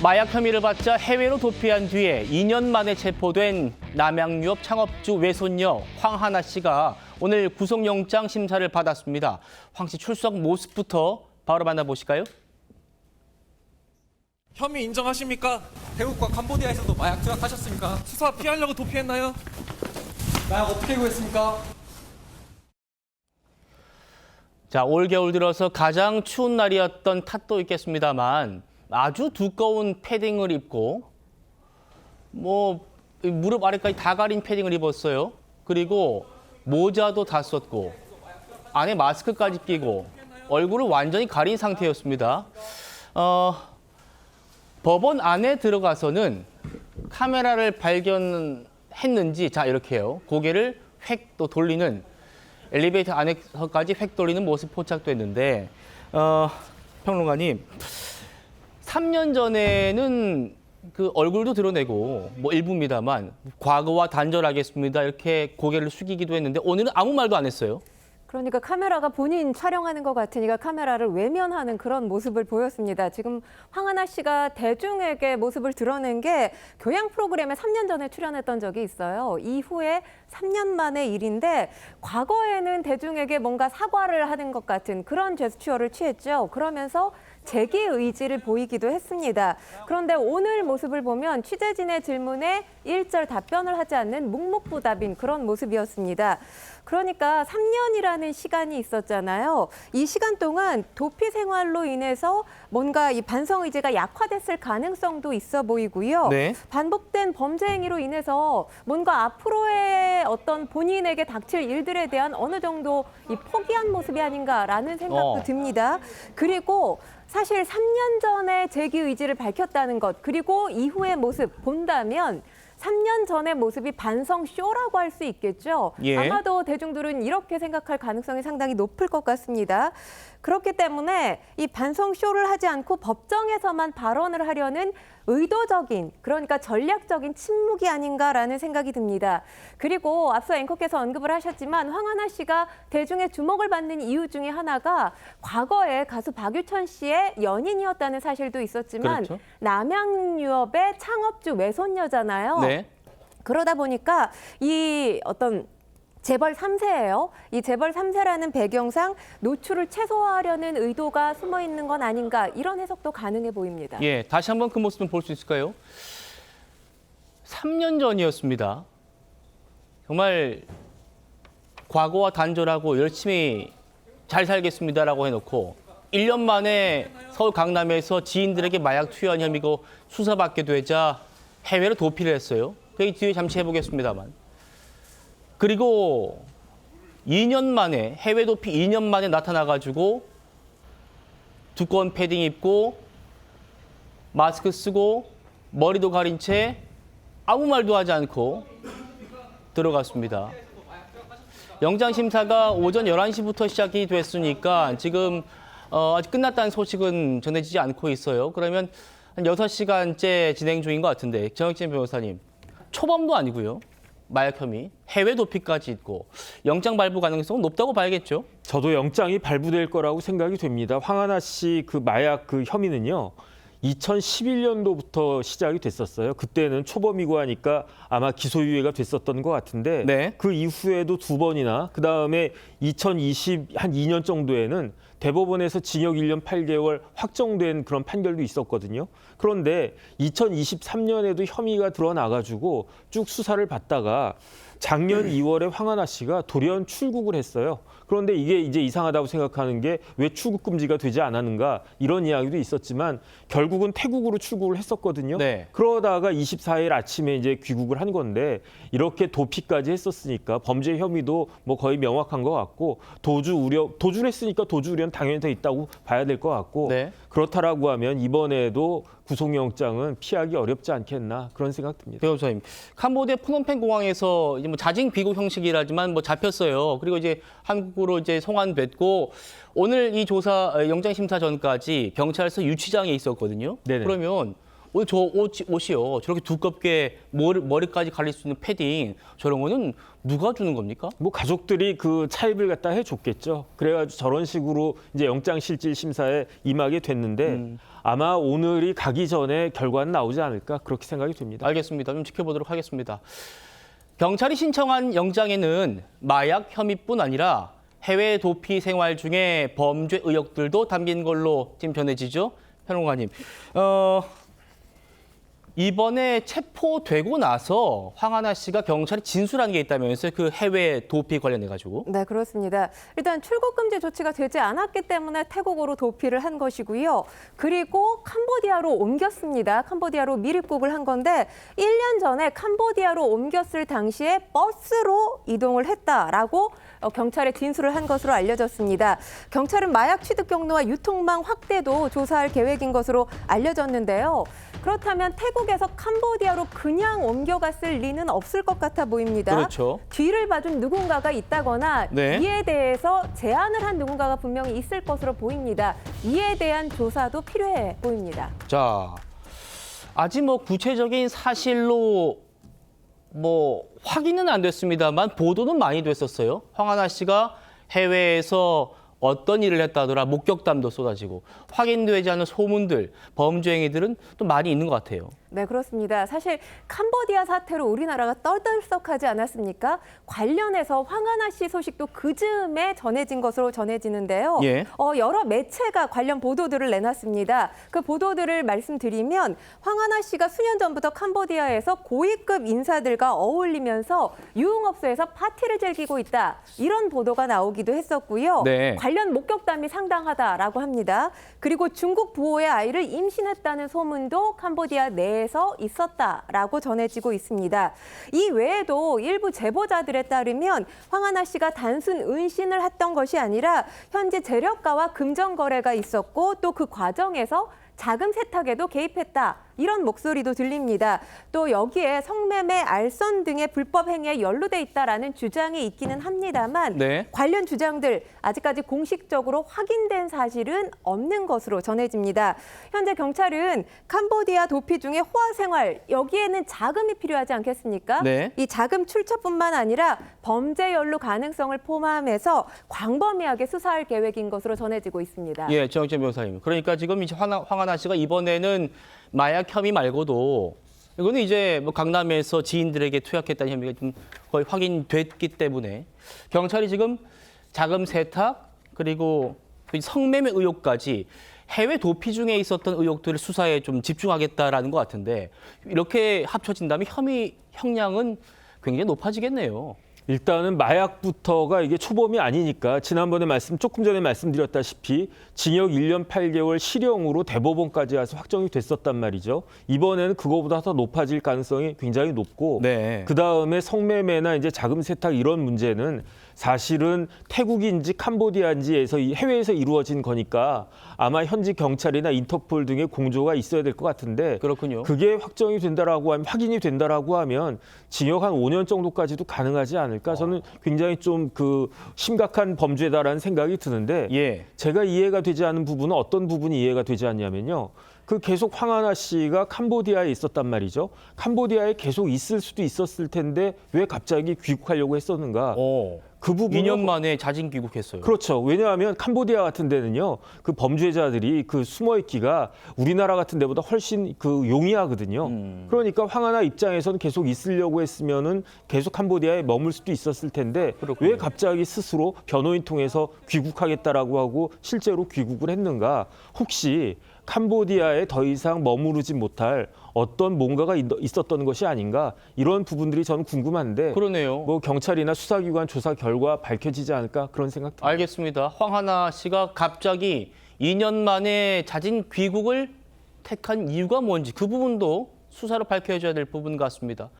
마약 혐의를 받자 해외로 도피한 뒤에 2년 만에 체포된 남양유업 창업주 외손녀 황하나 씨가 오늘 구속영장 심사를 받았습니다. 황 씨 출석 모습부터 바로 만나보실까요? 혐의 인정하십니까? 태국과 캄보디아에서도 마약 투약하셨습니까? 수사 피하려고 도피했나요? 마약 어떻게 구했습니까? 자, 올겨울 들어서 가장 추운 날이었던 탓도 있겠습니다만 아주 두꺼운 패딩을 입고 무릎 아래까지 다 가린 패딩을 입었어요. 그리고 모자도 다 썼고 안에 마스크까지 끼고 얼굴을 완전히 가린 상태였습니다. 법원 안에 들어가서는 카메라를 발견했는지 자 이렇게요. 고개를 획 또 돌리는 엘리베이터 안에서까지 획 돌리는 모습 포착됐는데 평론가님 3년 전에는 그 얼굴도 드러내고 일부입니다만 과거와 단절하겠습니다 이렇게 고개를 숙이기도 했는데 오늘은 아무 말도 안 했어요. 그러니까 카메라가 본인 촬영하는 것 같으니까 카메라를 외면하는 그런 모습을 보였습니다. 지금 황하나 씨가 대중에게 모습을 드러낸 게 교양 프로그램에 3년 전에 출연했던 적이 있어요. 이후에 3년 만의 일인데 과거에는 대중에게 뭔가 사과를 하는 것 같은 그런 제스처를 취했죠. 그러면서 재기 의지를 보이기도 했습니다. 그런데 오늘 모습을 보면 취재진의 질문에 일절 답변을 하지 않는 묵묵부답인 그런 모습이었습니다. 그러니까 3년이라는 시간이 있었잖아요. 이 시간 동안 도피 생활로 인해서 뭔가 이 반성 의지가 약화됐을 가능성도 있어 보이고요. 네. 반복된 범죄 행위로 인해서 뭔가 앞으로의 어떤 본인에게 닥칠 일들에 대한 어느 정도 이 포기한 모습이 아닌가라는 생각도 듭니다. 그리고 사실 3년 전에 재기 의지를 밝혔다는 것, 그리고 이후의 모습 본다면 3년 전의 모습이 반성쇼라고 할 수 있겠죠. 예. 아마도 대중들은 이렇게 생각할 가능성이 상당히 높을 것 같습니다. 그렇기 때문에 이 반성쇼를 하지 않고 법정에서만 발언을 하려는 의도적인, 그러니까 전략적인 침묵이 아닌가라는 생각이 듭니다. 그리고 앞서 앵커께서 언급을 하셨지만 황하나 씨가 대중의 주목을 받는 이유 중에 하나가 과거에 가수 박유천 씨의 연인이었다는 사실도 있었지만 그렇죠. 남양유업의 창업주 외손녀잖아요. 네. 그러다 보니까 이 어떤 재벌 3세예요. 이 재벌 3세라는 배경상 노출을 최소화하려는 의도가 숨어 있는 건 아닌가 이런 해석도 가능해 보입니다. 예, 다시 한번 그 모습 좀 볼 수 있을까요? 3년 전이었습니다. 정말 과거와 단절하고 열심히 잘 살겠습니다라고 해놓고 1년 만에 서울 강남에서 지인들에게 마약 투여 혐의로 수사받게 되자 해외로 도피를 했어요. 그 뒤에 잠시 해보겠습니다만. 그리고 2년 만에 해외 도피 2년 만에 나타나가지고 두꺼운 패딩 입고 마스크 쓰고 머리도 가린 채 아무 말도 하지 않고 들어갔습니다. 영장 심사가 오전 11시부터 시작이 됐으니까 지금 아직 끝났다는 소식은 전해지지 않고 있어요. 그러면 한 6시간째 진행 중인 것 같은데 정혁진 변호사님, 초범도 아니고요. 마약 혐의, 해외 도피까지 있고 영장 발부 가능성은 높다고 봐야겠죠. 저도 영장이 발부될 거라고 생각이 됩니다. 황하나 씨 그 마약 그 혐의는요. 2011년도부터 시작이 됐었어요. 그때는 초범이고 하니까 아마 기소유예가 됐었던 것 같은데 네. 그 이후에도 2번이나 그다음에 2020 한 2년 정도에는 대법원에서 징역 1년 8개월 확정된 그런 판결도 있었거든요. 그런데 2023년에도 혐의가 드러나가지고 쭉 수사를 받다가 작년 2월에 황하나 씨가 돌연 출국을 했어요. 그런데 이게 이제 이상하다고 생각하는 게 왜 출국 금지가 되지 않았는가 이런 이야기도 있었지만 결국은 태국으로 출국을 했었거든요. 네. 그러다가 24일 아침에 이제 귀국을 한 건데 이렇게 도피까지 했었으니까 범죄 혐의도 거의 명확한 것 같고 도주를 했으니까 도주 우려는 당연히 더 있다고 봐야 될 것 같고 네. 그렇다라고 하면 이번에도 구속영장은 피하기 어렵지 않겠나 그런 생각 듭니다. 변호사님, 캄보디아 프놈펜 공항에서 이제 자진 귀국 형식이라지만 잡혔어요. 그리고 이제 한국으로 이제 송환됐고 오늘 이 조사 영장 심사 전까지 경찰서 유치장에 있었거든요. 네네. 그러면 저 옷이요. 저렇게 두껍게 머리까지 가릴 수 있는 패딩 저런 거는 누가 주는 겁니까? 뭐 가족들이 그 차입을 갖다 해줬겠죠. 그래가지고 저런 식으로 이제 영장실질 심사에 임하게 됐는데 아마 오늘이 가기 전에 결과는 나오지 않을까 그렇게 생각이 됩니다. 알겠습니다. 좀 지켜보도록 하겠습니다. 경찰이 신청한 영장에는 마약 혐의뿐 아니라 해외 도피 생활 중에 범죄 의혹들도 담긴 걸로 지금 전해지죠. 평론가님. 이번에 체포되고 나서 황하나 씨가 경찰에 진술한 게 있다면서요. 그 해외 도피 관련해 가지고. 네, 그렇습니다. 일단 출국 금지 조치가 되지 않았기 때문에 태국으로 도피를 한 것이고요. 그리고 캄보디아로 옮겼습니다. 캄보디아로 미입국을 한 건데 1년 전에 캄보디아로 옮겼을 당시에 버스로 이동을 했다라고 경찰에 진술을 한 것으로 알려졌습니다. 경찰은 마약 취득 경로와 유통망 확대도 조사할 계획인 것으로 알려졌는데요. 그렇다면 태국에서 캄보디아로 그냥 옮겨갔을 리는 없을 것 같아 보입니다. 그렇죠. 뒤를 봐준 누군가가 있다거나 네. 이에 대해서 제안을 한 누군가가 분명히 있을 것으로 보입니다. 이에 대한 조사도 필요해 보입니다. 자, 아직 뭐 구체적인 사실로 뭐 확인은 안 됐습니다만 보도는 많이 됐었어요. 황하나 씨가 해외에서 어떤 일을 했다더라 목격담도 쏟아지고 확인되지 않은 소문들, 범죄 행위들은 또 많이 있는 것 같아요. 네, 그렇습니다. 사실 캄보디아 사태로 우리나라가 떠들썩하지 않았습니까? 관련해서 황하나 씨 소식도 그 즈음에 전해진 것으로 전해지는데요. 예. 여러 매체가 관련 보도들을 내놨습니다. 그 보도들을 말씀드리면 황하나 씨가 수년 전부터 캄보디아에서 고위급 인사들과 어울리면서 유흥업소에서 파티를 즐기고 있다. 이런 보도가 나오기도 했었고요. 네. 관련 목격담이 상당하다라고 합니다. 그리고 중국 부호의 아이를 임신했다는 소문도 캄보디아 내에서 있었다라고 전해지고 있습니다. 이 외에도 일부 제보자들에 따르면 황하나 씨가 단순 은신을 했던 것이 아니라 현재 재력가와 금전 거래가 있었고 또 그 과정에서 자금 세탁에도 개입했다. 이런 목소리도 들립니다. 또 여기에 성매매, 알선 등의 불법 행위에 연루돼 있다라는 주장이 있기는 합니다만 네. 관련 주장들 아직까지 공식적으로 확인된 사실은 없는 것으로 전해집니다. 현재 경찰은 캄보디아 도피 중에 호화 생활 여기에는 자금이 필요하지 않겠습니까? 네. 이 자금 출처뿐만 아니라 범죄 연루 가능성을 포함해서 광범위하게 수사할 계획인 것으로 전해지고 있습니다. 예, 정익재 변호사님. 그러니까 지금 이제 황하나 씨가 이번에는 마약 혐의 말고도 이거는 이제 뭐 강남에서 지인들에게 투약했다는 혐의가 좀 거의 확인됐기 때문에 경찰이 지금 자금 세탁 그리고 성매매 의혹까지 해외 도피 중에 있었던 의혹들을 수사에 좀 집중하겠다라는 것 같은데 이렇게 합쳐진다면 혐의 형량은 굉장히 높아지겠네요. 일단은 마약부터가 이게 초범이 아니니까 지난번에 조금 전에 말씀드렸다시피 징역 1년 8개월 실형으로 대법원까지 와서 확정이 됐었단 말이죠. 이번에는 그거보다 더 높아질 가능성이 굉장히 높고 네. 그다음에 성매매나 이제 자금 세탁 이런 문제는 사실은 태국인지 캄보디아인지에서 해외에서 이루어진 거니까 아마 현지 경찰이나 인터폴 등의 공조가 있어야 될 것 같은데 그렇군요. 그게 확정이 된다라고 하면 확인이 된다라고 하면 징역 한 5년 정도까지도 가능하지 않을까? 저는 굉장히 좀 그 심각한 범죄다라는 생각이 드는데 예. 제가 이해가 되지 않는 부분은 어떤 부분이 이해가 되지 않냐면요. 그 계속 황하나 씨가 캄보디아에 있었단 말이죠. 캄보디아에 계속 있을 수도 있었을 텐데 왜 갑자기 귀국하려고 했었는가? 그 부분은 2년 만에 자진 귀국했어요. 그렇죠. 왜냐하면 캄보디아 같은 데는요, 그 범죄자들이 그 숨어있기가 우리나라 같은 데보다 훨씬 그 용이하거든요. 그러니까 황하나 입장에서는 계속 있으려고 했으면은 계속 캄보디아에 머물 수도 있었을 텐데 그렇군요. 왜 갑자기 스스로 변호인 통해서 귀국하겠다라고 하고 실제로 귀국을 했는가? 혹시 캄보디아에 더 이상 머무르지 못할 어떤 뭔가가 있었던 것이 아닌가 이런 부분들이 저는 궁금한데 그러네요. 뭐 경찰이나 수사기관 조사 결과 밝혀지지 않을까 그런 생각 듭니다. 알겠습니다. 황하나 씨가 갑자기 2년 만에 자진 귀국을 택한 이유가 뭔지 그 부분도 수사로 밝혀져야 될 부분 같습니다.